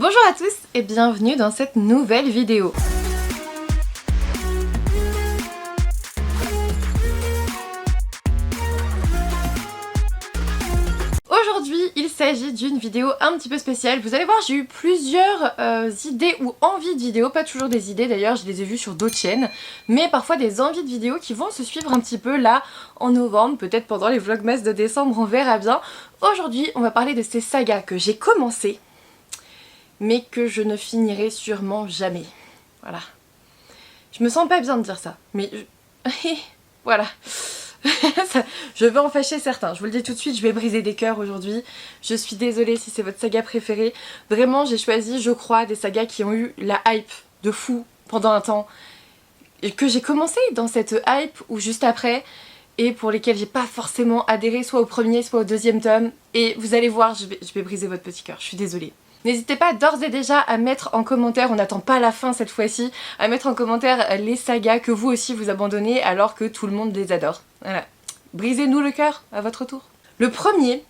Bonjour à tous et bienvenue dans cette nouvelle vidéo. Aujourd'hui, il s'agit d'une vidéo un petit peu spéciale. Vous allez voir, j'ai eu plusieurs idées ou envies de vidéos, pas toujours des idées d'ailleurs, je les ai vues sur d'autres chaînes, mais parfois des envies de vidéos qui vont se suivre un petit peu là en novembre, peut-être pendant les vlogmas de décembre, on verra bien. Aujourd'hui, on va parler de ces sagas que j'ai commencées, mais que je ne finirai sûrement jamais. Voilà. Je me sens pas bien de dire ça, mais voilà. Je vais en fâcher certains, je vous le dis tout de suite, je vais briser des cœurs aujourd'hui. Je suis désolée si c'est votre saga préférée. Vraiment, j'ai choisi, je crois, des sagas qui ont eu la hype de fou pendant un temps. Et que j'ai commencé dans cette hype ou juste après, et pour lesquels j'ai pas forcément adhéré soit au premier, soit au deuxième tome. Et vous allez voir, je vais briser votre petit cœur, je suis désolée. N'hésitez pas d'ores et déjà à mettre en commentaire, on n'attend pas la fin cette fois-ci, à mettre en commentaire les sagas que vous aussi vous abandonnez alors que tout le monde les adore. Voilà. Brisez-nous le cœur à votre tour. Le premier,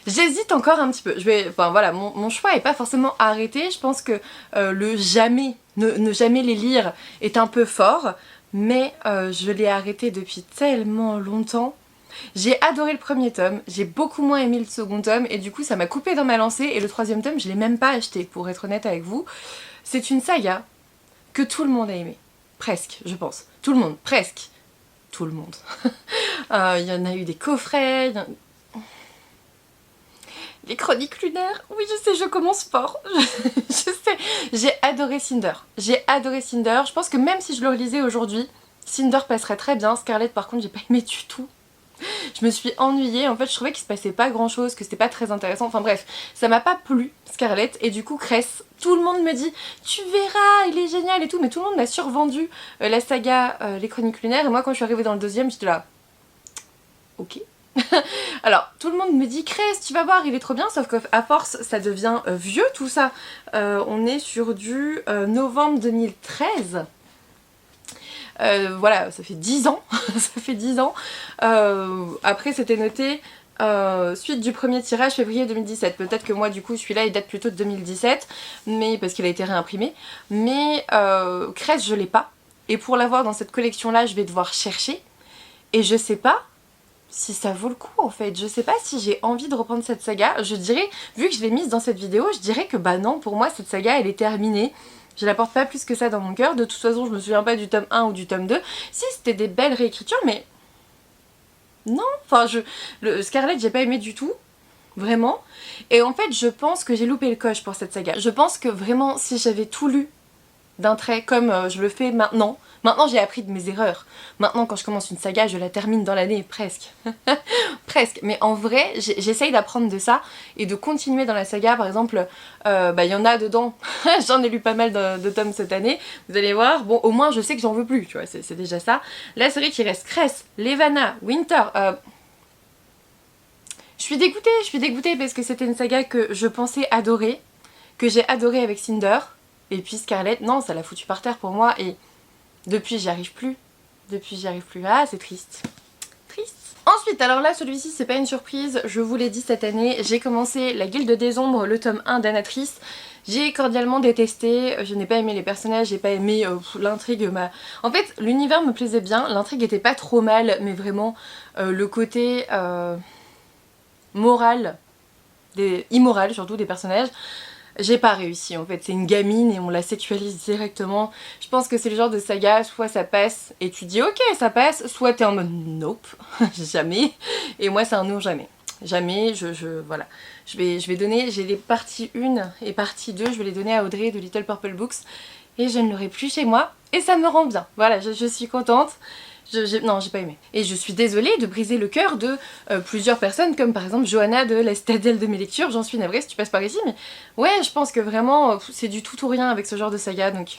j'hésite encore un petit peu. Enfin voilà, mon choix est pas forcément arrêté. Je pense que le jamais, ne jamais les lire est un peu fort, mais je l'ai arrêté depuis tellement longtemps. J'ai adoré le premier tome, j'ai beaucoup moins aimé le second tome et du coup ça m'a coupé dans ma lancée et le troisième tome je l'ai même pas acheté pour être honnête avec vous. C'est une saga que tout le monde a aimé, presque je pense, tout le monde, presque, tout le monde. Il y en a eu des coffrets, les chroniques lunaires, oui je sais je commence fort, je sais, j'ai adoré Cinder, je pense que même si je le relisais aujourd'hui, Cinder passerait très bien, Scarlet par contre j'ai pas aimé du tout. Je me suis ennuyée, en fait je trouvais qu'il se passait pas grand chose, que c'était pas très intéressant, enfin bref, ça m'a pas plu Scarlett et du coup Cress, tout le monde me dit tu verras, il est génial et tout, mais tout le monde m'a survendu la saga Les Chroniques Lunaires et moi quand je suis arrivée dans le deuxième j'étais là, ok. Alors tout le monde me dit Cress tu vas voir il est trop bien, sauf qu'à force ça devient vieux tout ça, on est sur du novembre 2013. Voilà, ça fait 10 ans, ça fait 10 ans. Après c'était noté suite du premier tirage février 2017. Peut-être que moi du coup celui-là il date plutôt de 2017, mais parce qu'il a été réimprimé. Mais Cress je l'ai pas. Et pour l'avoir dans cette collection là je vais devoir chercher. Et je sais pas si ça vaut le coup en fait. Je sais pas si j'ai envie de reprendre cette saga. Je dirais, vu que je l'ai mise dans cette vidéo, je dirais que bah non, pour moi cette saga elle est terminée. Je la porte pas plus que ça dans mon cœur. De toute façon, je me souviens pas du tome 1 ou du tome 2. Si, c'était des belles réécritures, mais... non, enfin, le Scarlet, j'ai pas aimé du tout. Vraiment. Et en fait, je pense que j'ai loupé le coche pour cette saga. Je pense que vraiment, si j'avais tout lu d'un trait comme je le fais maintenant. Maintenant j'ai appris de mes erreurs. Maintenant quand je commence une saga je la termine dans l'année, presque. Presque. Mais en vrai j'essaye d'apprendre de ça et de continuer dans la saga. Par exemple, il y en a dedans, j'en ai lu pas mal de tomes cette année. Vous allez voir, bon au moins je sais que j'en veux plus, tu vois, c'est déjà ça. La série qui reste Cress, Levana, Winter... Je suis dégoûtée parce que c'était une saga que je pensais adorer, que j'ai adoré avec Cinder. Et puis Scarlett, non, ça l'a foutu par terre pour moi et depuis j'y arrive plus. Ah, c'est triste. Triste. Ensuite, alors là, celui-ci, c'est pas une surprise, je vous l'ai dit cette année, j'ai commencé La Guilde des Ombres, le tome 1 d'Anatrice. J'ai cordialement détesté, je n'ai pas aimé les personnages, j'ai pas aimé l'intrigue. En fait, l'univers me plaisait bien, l'intrigue était pas trop mal, mais vraiment le côté moral, immoral surtout des personnages, j'ai pas réussi en fait, c'est une gamine et on la sexualise directement. Je pense que c'est le genre de saga, soit ça passe et tu dis ok ça passe, soit t'es en mode nope, jamais. Et moi c'est un non jamais. Jamais, voilà. Je vais donner, j'ai les parties 1 et partie 2, je vais les donner à Audrey de Little Purple Books. Et je ne l'aurai plus chez moi et ça me rend bien. Voilà, je suis contente. Non, j'ai pas aimé. Et je suis désolée de briser le cœur de plusieurs personnes, comme par exemple Johanna de la Citadelle de mes lectures. J'en suis navrée si tu passes par ici, mais ouais, je pense que vraiment, c'est du tout ou rien avec ce genre de saga, donc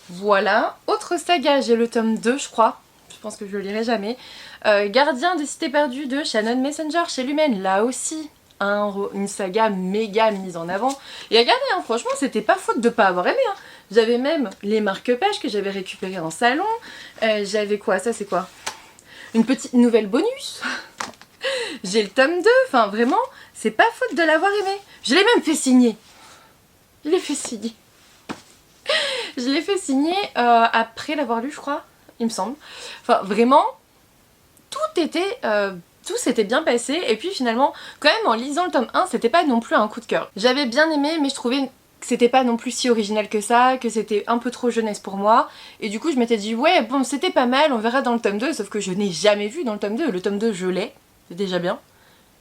voilà. Autre saga, j'ai le tome 2, je crois. Je pense que je le lirai jamais. Gardien des Cités Perdues de Shannon Messenger chez Lumen. Là aussi, une saga méga mise en avant. Et regardez, hein, franchement, c'était pas faute de pas avoir aimé. Hein. J'avais même les marque-pages que j'avais récupérés en salon. J'avais quoi? Ça, c'est quoi? Une petite nouvelle bonus. J'ai le tome 2. Enfin, vraiment, c'est pas faute de l'avoir aimé. Je l'ai même fait signer. Je l'ai fait signer. Je l'ai fait signer après l'avoir lu, je crois, il me semble. Enfin, vraiment, tout s'était bien passé. Et puis finalement, quand même, en lisant le tome 1, c'était pas non plus un coup de cœur. J'avais bien aimé, mais je trouvais que c'était pas non plus si original que ça, que c'était un peu trop jeunesse pour moi. Et du coup, je m'étais dit, ouais, bon, c'était pas mal, on verra dans le tome 2. Sauf que je n'ai jamais vu dans le tome 2. Le tome 2, je l'ai, c'est déjà bien.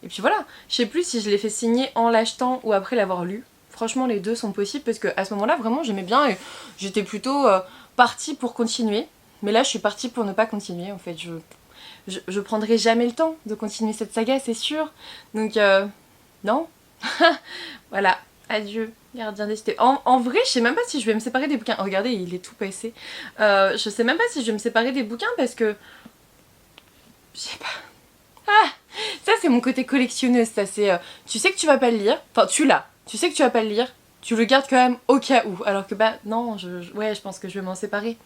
Et puis voilà, je sais plus si je l'ai fait signer en l'achetant ou après l'avoir lu. Franchement, les deux sont possibles parce que à ce moment-là, vraiment, j'aimais bien et j'étais plutôt partie pour continuer. Mais là, je suis partie pour ne pas continuer. En fait, je prendrai jamais le temps de continuer cette saga, c'est sûr. Donc, non. Voilà, adieu, Gardien des Cités. En vrai, je sais même pas si je vais me séparer des bouquins. Oh, regardez, il est tout passé. Je sais même pas si je vais me séparer des bouquins parce que... Je sais pas. Ah, ça c'est mon côté collectionneuse, ça c'est... tu sais que tu vas pas le lire, enfin tu l'as, tu sais que tu vas pas le lire, tu le gardes quand même au cas où, alors que bah non, ouais je pense que je vais m'en séparer.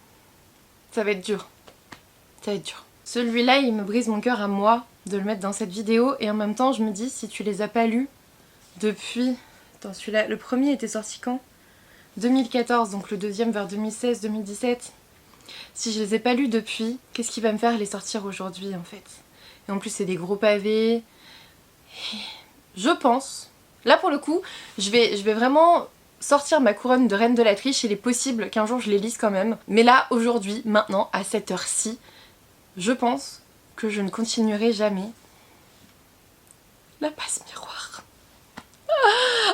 Ça va être dur. Ça va être dur. Celui-là il me brise mon cœur à moi de le mettre dans cette vidéo et en même temps je me dis si tu les as pas lus depuis... Attends celui-là, le premier était sorti quand 2014, donc le deuxième vers 2016-2017. Si je les ai pas lus depuis, qu'est-ce qui va me faire les sortir aujourd'hui en fait? Et en plus c'est des gros pavés. Je pense, là pour le coup, je vais vraiment sortir ma couronne de reine de la triche. Il est possible qu'un jour je les lise quand même. Mais là, aujourd'hui, maintenant, à cette heure-ci, je pense que je ne continuerai jamais la passe miroir.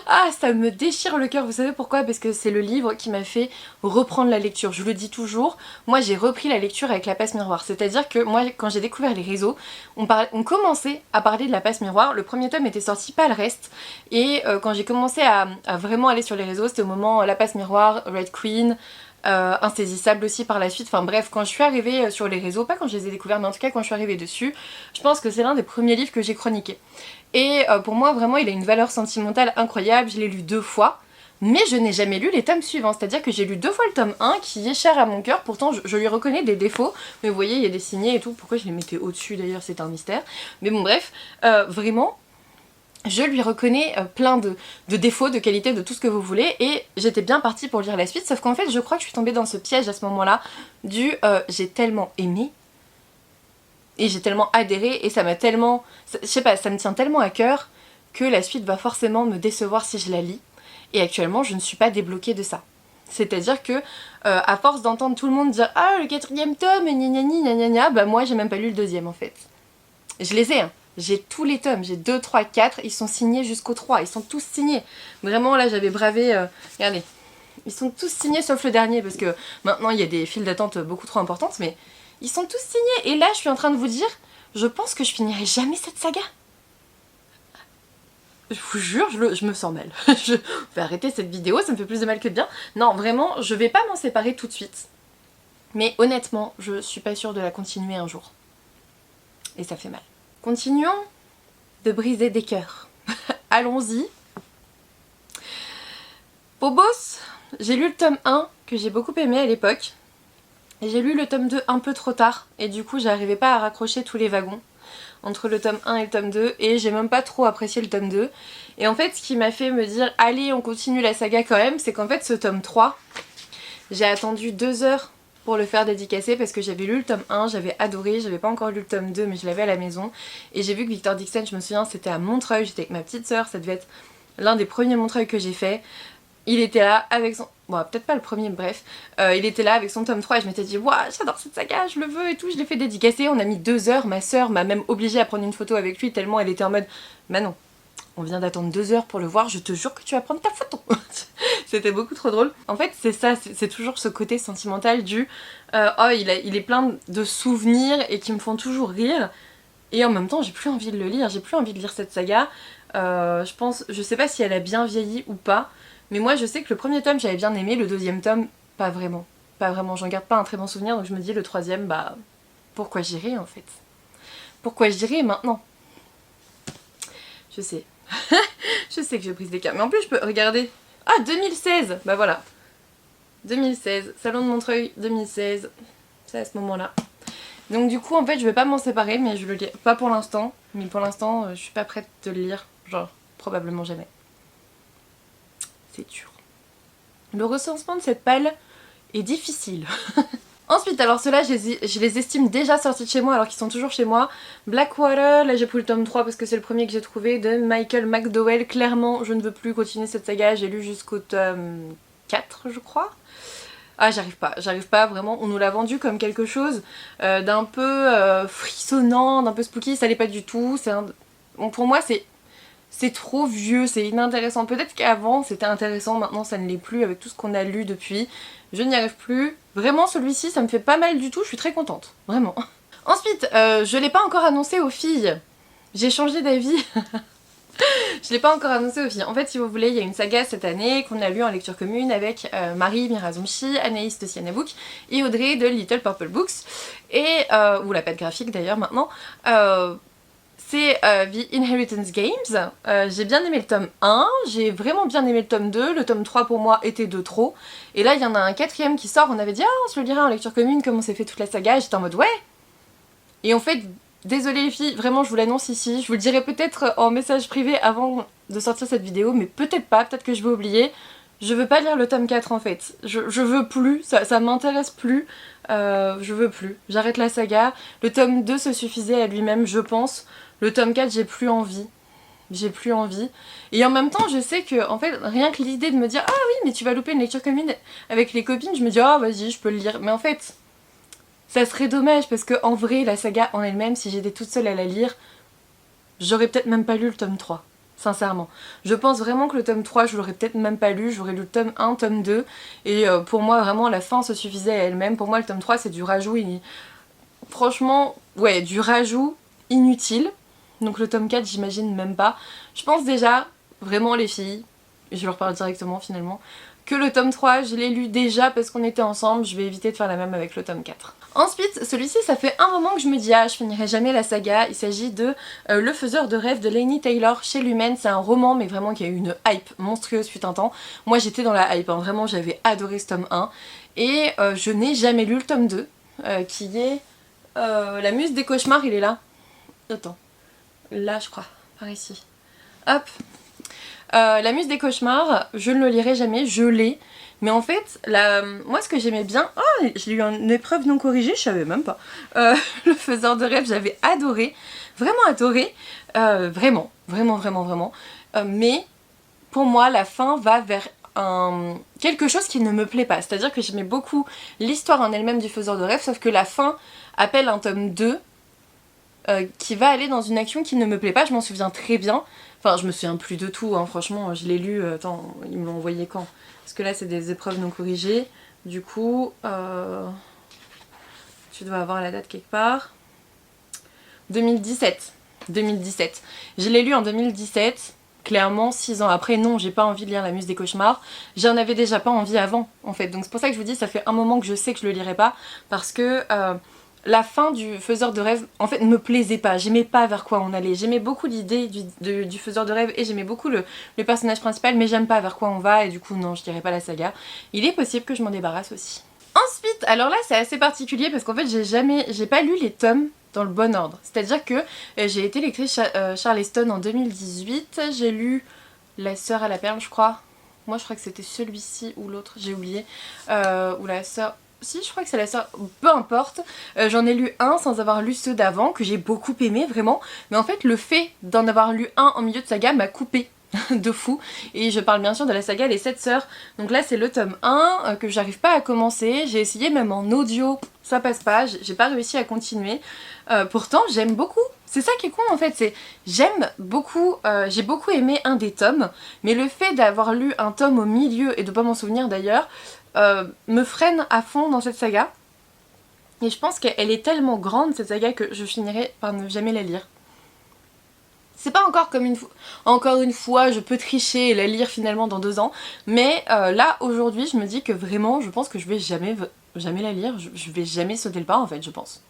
Ah, ça me déchire le cœur, vous savez pourquoi? Parce que c'est le livre qui m'a fait reprendre la lecture. Je le dis toujours, moi j'ai repris la lecture avec la passe miroir. C'est-à-dire que moi, quand j'ai découvert les réseaux, on commençait à parler de la passe miroir. Le premier tome était sorti, pas le reste. Et quand j'ai commencé à vraiment aller sur les réseaux, c'était au moment la passe miroir, Red Queen... insaisissable aussi par la suite, enfin bref, quand je suis arrivée sur les réseaux, pas quand je les ai découverts, mais en tout cas quand je suis arrivée dessus, je pense que c'est l'un des premiers livres que j'ai chroniqué. Et pour moi vraiment il a une valeur sentimentale incroyable, je l'ai lu 2 fois, mais je n'ai jamais lu les tomes suivants, c'est-à-dire que j'ai lu 2 fois le tome 1 qui est cher à mon cœur, pourtant je lui reconnais des défauts, mais vous voyez il y a des signets et tout, pourquoi je les mettais au-dessus d'ailleurs c'est un mystère, mais bon bref, vraiment... Je lui reconnais plein de défauts, de qualités, de tout ce que vous voulez et j'étais bien partie pour lire la suite, sauf qu'en fait je crois que je suis tombée dans ce piège à ce moment-là du j'ai tellement aimé et j'ai tellement adhéré et ça m'a tellement... Je sais pas, ça me tient tellement à cœur que la suite va forcément me décevoir si je la lis et actuellement je ne suis pas débloquée de ça. C'est-à-dire que à force d'entendre tout le monde dire ah le 4e tome, gna gna gna gna gna, bah moi j'ai même pas lu le 2e en fait. Je les ai hein. J'ai tous les tomes, j'ai 2, 3, 4, ils sont signés jusqu'au 3, ils sont tous signés. Vraiment là j'avais bravé, regardez, ils sont tous signés sauf le dernier parce que maintenant il y a des files d'attente beaucoup trop importantes, mais ils sont tous signés. Et là je suis en train de vous dire, je pense que je finirai jamais cette saga. Je vous jure, je me sens mal. Je vais arrêter cette vidéo, ça me fait plus de mal que de bien. Non vraiment, je vais pas m'en séparer tout de suite. Mais honnêtement, je suis pas sûre de la continuer un jour. Et ça fait mal. Continuons de briser des cœurs. Allons-y. Phobos, j'ai lu le tome 1 que j'ai beaucoup aimé à l'époque. Et j'ai lu le tome 2 un peu trop tard. Et du coup j'arrivais pas à raccrocher tous les wagons entre le tome 1 et le tome 2. Et j'ai même pas trop apprécié le tome 2. Et en fait ce qui m'a fait me dire allez on continue la saga quand même, c'est qu'en fait ce tome 3, j'ai attendu 2 heures pour le faire dédicacer parce que j'avais lu le tome 1, j'avais adoré, j'avais pas encore lu le tome 2 mais je l'avais à la maison et j'ai vu que Victor Dixon, je me souviens c'était à Montreuil, j'étais avec ma petite sœur, ça devait être l'un des premiers Montreuil que j'ai fait. Il était là avec son... Bon peut-être pas le premier bref, il était là avec son tome 3 et je m'étais dit waouh j'adore cette saga, je le veux et tout, je l'ai fait dédicacer, on a mis 2 heures, ma sœur m'a même obligée à prendre une photo avec lui tellement elle était en mode bah non, on vient d'attendre 2 heures pour le voir, je te jure que tu vas prendre ta photo. C'était beaucoup trop drôle. En fait c'est ça, c'est toujours ce côté sentimental du oh il est plein de souvenirs et qui me font toujours rire et en même temps j'ai plus envie de le lire, j'ai plus envie de lire cette saga. Je sais pas si elle a bien vieilli ou pas, mais moi je sais que le premier tome j'avais bien aimé, le 2e tome pas vraiment. Pas vraiment, j'en garde pas un très bon souvenir donc je me dis le 3e bah pourquoi j'irai en fait. Pourquoi j'irai maintenant? Je sais. Je sais que je brise des cœurs. Mais en plus je peux regarder. Ah 2016. Bah voilà. 2016. Salon de Montreuil 2016. C'est à ce moment là. Donc du coup en fait je vais pas m'en séparer mais je le lis. Pas pour l'instant. Mais pour l'instant je suis pas prête de le lire. Genre probablement jamais. C'est dur. Le recensement de cette palle est difficile. Ensuite, alors ceux-là, je les estime déjà sortis de chez moi alors qu'ils sont toujours chez moi. Blackwater, là j'ai pris le tome 3 parce que c'est le premier que j'ai trouvé, de Michael McDowell. Clairement, je ne veux plus continuer cette saga, j'ai lu jusqu'au tome 4, je crois. Ah, j'arrive pas, vraiment. On nous l'a vendu comme quelque chose d'un peu frissonnant, d'un peu spooky, ça l'est pas du tout. Bon, pour moi, c'est trop vieux, c'est inintéressant. Peut-être qu'avant c'était intéressant, maintenant ça ne l'est plus avec tout ce qu'on a lu depuis. Je n'y arrive plus. Vraiment, celui-ci, ça me fait pas mal du tout, je suis très contente. Vraiment. Ensuite, je l'ai pas encore annoncé aux filles. J'ai changé d'avis. Je l'ai pas encore annoncé aux filles. En fait, si vous voulez, il y a une saga cette année qu'on a lue en lecture commune avec Marie Mirazumchi, Anaïs de Sienna Book et Audrey de Little Purple Books. Et, ou la patte graphique d'ailleurs maintenant. C'est The Inheritance Games. J'ai bien aimé le tome 1, j'ai vraiment bien aimé le tome 2, le tome 3 pour moi était de trop. Et là il y en a un quatrième qui sort, on avait dit ah on se le lirait en lecture commune comme on s'est fait toute la saga, j'étais en mode ouais. Et en fait, désolée les filles, vraiment je vous l'annonce ici, je vous le dirai peut-être en message privé avant de sortir cette vidéo, mais peut-être pas, peut-être que je vais oublier. Je veux pas lire le tome 4 en fait, je veux plus, ça m'intéresse plus, je veux plus, j'arrête la saga. Le tome 2 se suffisait à lui-même je pense. Le tome 4, j'ai plus envie. Et en même temps, je sais que, en fait, rien que l'idée de me dire « Ah oui, mais tu vas louper une lecture commune avec les copines », je me dis « Ah vas-y, je peux le lire ». Mais en fait, ça serait dommage parce que en vrai, la saga en elle-même, si j'étais toute seule à la lire, j'aurais peut-être même pas lu le tome 3. Sincèrement. Je pense vraiment que le tome 3, je l'aurais peut-être même pas lu. J'aurais lu le tome 1, tome 2. Et pour moi, vraiment, la fin se suffisait à elle-même. Pour moi, le tome 3, c'est du rajout. Franchement, ouais, du rajout inutile. Donc le tome 4 j'imagine même pas. Je pense déjà, vraiment les filles, et je leur parle directement finalement, que le tome 3 je l'ai lu déjà parce qu'on était ensemble, je vais éviter de faire la même avec le tome 4. Ensuite, celui-ci ça fait un moment que je me dis ah je finirai jamais la saga, il s'agit de Le Faiseur de Rêves de Laini Taylor chez Lumen. C'est un roman mais vraiment qui a eu une hype monstrueuse fut un temps. Moi j'étais dans la hype, hein. Vraiment j'avais adoré ce tome 1 et je n'ai jamais lu le tome 2 qui est La Muse des Cauchemars, il est là. Attends. Là je crois, par ici. Hop. La Muse des Cauchemars, je ne le lirai jamais, je l'ai. Mais en fait, moi ce que j'aimais bien... Oh, j'ai eu une épreuve non corrigée, je savais même pas. Le Faiseur de Rêves, j'avais adoré. Vraiment adoré. Vraiment. Mais pour moi, la fin va vers quelque chose qui ne me plaît pas. C'est-à-dire que j'aimais beaucoup l'histoire en elle-même du Faiseur de Rêves, sauf que la fin appelle un tome 2 qui va aller dans une action qui ne me plaît pas, je m'en souviens très bien. Enfin, je me souviens plus de tout, hein, franchement, je l'ai lu, attends, ils me l'ont envoyé quand? Parce que là, c'est des épreuves non corrigées, du coup, tu dois avoir la date quelque part. 2017. Je l'ai lu en 2017, clairement 6 ans après, non, j'ai pas envie de lire La Muse des Cauchemars. J'en avais déjà pas envie avant, en fait, donc c'est pour ça que je vous dis, ça fait un moment que je sais que je le lirai pas, parce que... la fin du Faiseur de Rêve, en fait, ne me plaisait pas. J'aimais pas vers quoi on allait. J'aimais beaucoup l'idée du Faiseur de Rêve et j'aimais beaucoup le personnage principal, mais j'aime pas vers quoi on va et du coup, non, je dirais pas la saga. Il est possible que je m'en débarrasse aussi. Ensuite, alors là, c'est assez particulier parce qu'en fait, j'ai pas lu les tomes dans le bon ordre. C'est-à-dire que j'ai été lectrice Charleston en 2018. J'ai lu La Sœur à la Perle, je crois. Moi, je crois que c'était celui-ci ou l'autre, j'ai oublié. Ou La Sœur... Si, je crois que c'est la sœur, peu importe, j'en ai lu un sans avoir lu ceux d'avant, que j'ai beaucoup aimé, vraiment, mais en fait le fait d'en avoir lu un en milieu de saga m'a coupé de fou, et je parle bien sûr de la saga Les 7 sœurs, donc là c'est le tome 1 que j'arrive pas à commencer, j'ai essayé même en audio, ça passe pas, j'ai pas réussi à continuer, pourtant j'aime beaucoup. C'est ça qui est con en fait, c'est j'aime beaucoup, j'ai beaucoup aimé un des tomes, mais le fait d'avoir lu un tome au milieu et de pas m'en souvenir d'ailleurs, me freine à fond dans cette saga. Et je pense qu'elle est tellement grande cette saga que je finirai par ne jamais la lire. C'est pas encore comme encore une fois, je peux tricher et la lire finalement dans 2 ans. Mais là aujourd'hui je me dis que vraiment je pense que je vais jamais la lire. Je vais jamais sauter le pas en fait, je pense.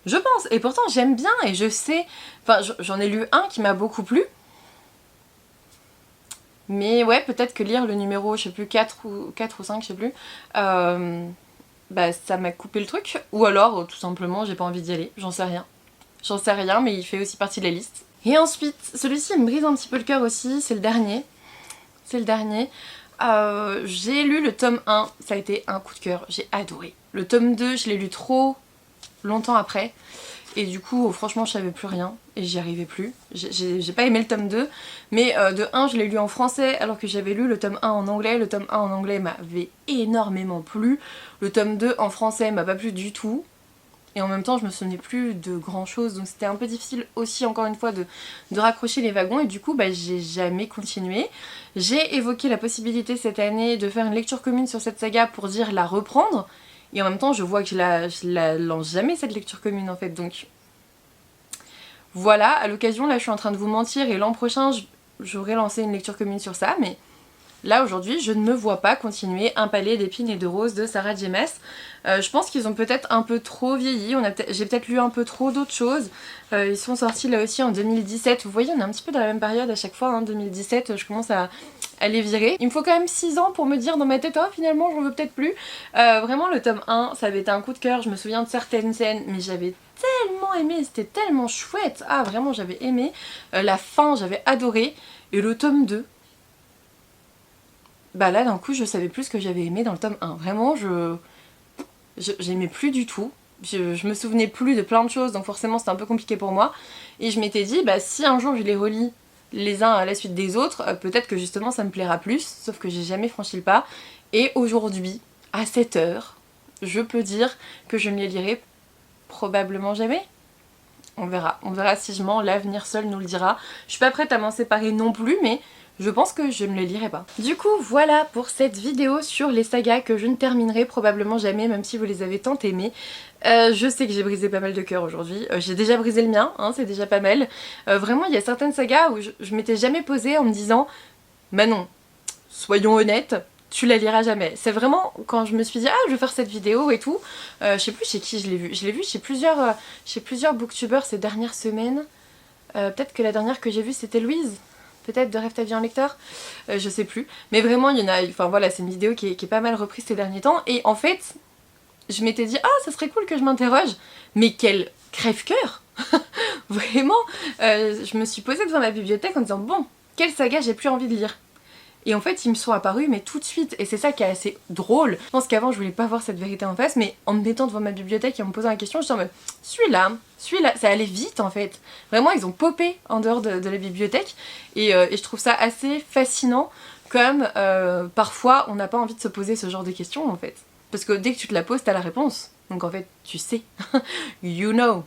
Je pense, et pourtant j'aime bien et je sais... Enfin j'en ai lu un qui m'a beaucoup plu. Mais ouais, peut-être que lire le numéro, je sais plus, 4 ou 5, je sais plus, bah ça m'a coupé le truc. Ou alors, tout simplement, j'ai pas envie d'y aller, j'en sais rien. J'en sais rien, mais il fait aussi partie de la liste. Et ensuite, celui-ci il me brise un petit peu le cœur aussi, c'est le dernier. C'est le dernier. J'ai lu le tome 1, ça a été un coup de cœur, j'ai adoré. Le tome 2, je l'ai lu trop longtemps après. Et du coup, franchement, je savais plus rien et j'y arrivais plus. J'ai pas aimé le tome 2, mais de 1, je l'ai lu en français alors que j'avais lu le tome 1 en anglais. Le tome 1 en anglais m'avait énormément plu. Le tome 2 en français m'a pas plu du tout. Et en même temps, je me souvenais plus de grand chose, donc c'était un peu difficile aussi, encore une fois, de raccrocher les wagons. Et du coup, bah, j'ai jamais continué. J'ai évoqué la possibilité cette année de faire une lecture commune sur cette saga pour dire la reprendre. Et en même temps, je vois que je la lance jamais cette lecture commune en fait, donc voilà, à l'occasion, là je suis en train de vous mentir et l'an prochain j'aurais lancé une lecture commune sur ça, mais là aujourd'hui je ne me vois pas continuer Un palais d'épines et de roses de Sarah J. Maas. Je pense qu'ils ont peut-être un peu trop vieilli, j'ai peut-être lu un peu trop d'autres choses. Ils sont sortis là aussi en 2017, vous voyez on est un petit peu dans la même période à chaque fois, hein, 2017 je commence à les virer. Il me faut quand même 6 ans pour me dire dans ma tête, oh finalement j'en veux peut-être plus. Vraiment le tome 1 ça avait été un coup de cœur, je me souviens de certaines scènes mais j'avais tellement aimé, c'était tellement chouette. Ah vraiment j'avais aimé, la fin j'avais adoré. Et le tome 2, bah là d'un coup je savais plus ce que j'avais aimé dans le tome 1. Vraiment j'aimais plus du tout. Je me souvenais plus de plein de choses, donc forcément c'était un peu compliqué pour moi. Et je m'étais dit, bah si un jour je les relis les uns à la suite des autres, peut-être que justement ça me plaira plus, sauf que j'ai jamais franchi le pas. Et aujourd'hui, à cette heure, je peux dire que je ne les lirai probablement jamais. On verra si je mens, l'avenir seul nous le dira. Je suis pas prête à m'en séparer non plus, mais je pense que je ne le lirai pas. Du coup, voilà pour cette vidéo sur les sagas que je ne terminerai probablement jamais, même si vous les avez tant aimées. Je sais que j'ai brisé pas mal de cœurs aujourd'hui. J'ai déjà brisé le mien, hein, c'est déjà pas mal. Vraiment, il y a certaines sagas où je m'étais jamais posée en me disant « Manon, soyons honnêtes, tu la liras jamais ». C'est vraiment quand je me suis dit « Ah, je vais faire cette vidéo et tout ». Je sais plus chez qui je l'ai vu. Je l'ai vu chez plusieurs booktubers ces dernières semaines. Peut-être que la dernière que j'ai vue c'était Louise. Peut-être de Rêve ta vie en lecteur, je sais plus. Mais vraiment, il y en a, enfin voilà, c'est une vidéo qui est pas mal reprise ces derniers temps. Et en fait, je m'étais dit, ah, ça serait cool que je m'interroge. Mais quel crève-cœur. Vraiment, je me suis posée devant ma bibliothèque en disant, bon, quelle saga j'ai plus envie de lire. Et en fait, ils me sont apparus, mais tout de suite. Et c'est ça qui est assez drôle. Je pense qu'avant, je voulais pas voir cette vérité en face, mais en me mettant devant ma bibliothèque et en me posant la question, je me disais, celui-là, ça allait vite en fait. Vraiment, ils ont popé en dehors de la bibliothèque. Et je trouve ça assez fascinant, comme parfois, on n'a pas envie de se poser ce genre de questions en fait. Parce que dès que tu te la poses, t'as la réponse. Donc en fait, tu sais. You know.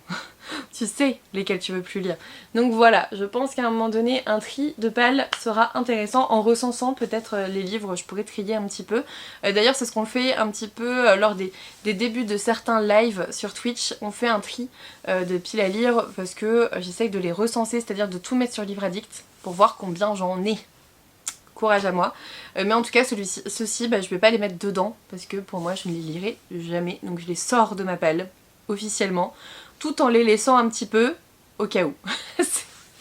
Tu sais lesquels tu veux plus lire. Donc voilà, je pense qu'à un moment donné, un tri de pales sera intéressant. En recensant peut-être les livres, je pourrais trier un petit peu. D'ailleurs, c'est ce qu'on fait un petit peu lors des débuts de certains lives sur Twitch. On fait un tri de piles à lire parce que j'essaye de les recenser, c'est-à-dire de tout mettre sur Livre Addict pour voir combien j'en ai. Courage à moi. Mais en tout cas, ceux-ci, bah, je vais pas les mettre dedans parce que pour moi, je ne les lirai jamais. Donc je les sors de ma palle, officiellement, tout en les laissant un petit peu au cas où.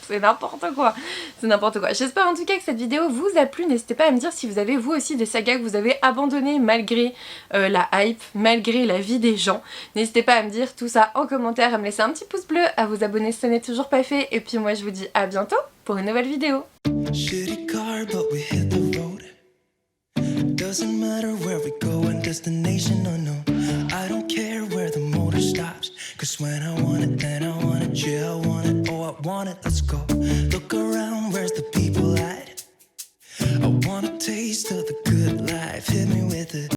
C'est n'importe quoi. C'est n'importe quoi. J'espère en tout cas que cette vidéo vous a plu. N'hésitez pas à me dire si vous avez vous aussi des sagas que vous avez abandonnées malgré la hype, malgré la vie des gens. N'hésitez pas à me dire tout ça en commentaire, à me laisser un petit pouce bleu, à vous abonner si ce n'est toujours pas fait. Et puis moi je vous dis à bientôt pour une nouvelle vidéo. Doesn't matter where we go and destination unknown. I don't care where the motor stops. Cause when I want it, then I want it. Yeah, I want it, oh I want it, let's go. Look around, where's the people at? I want a taste of the good life, hit me with it.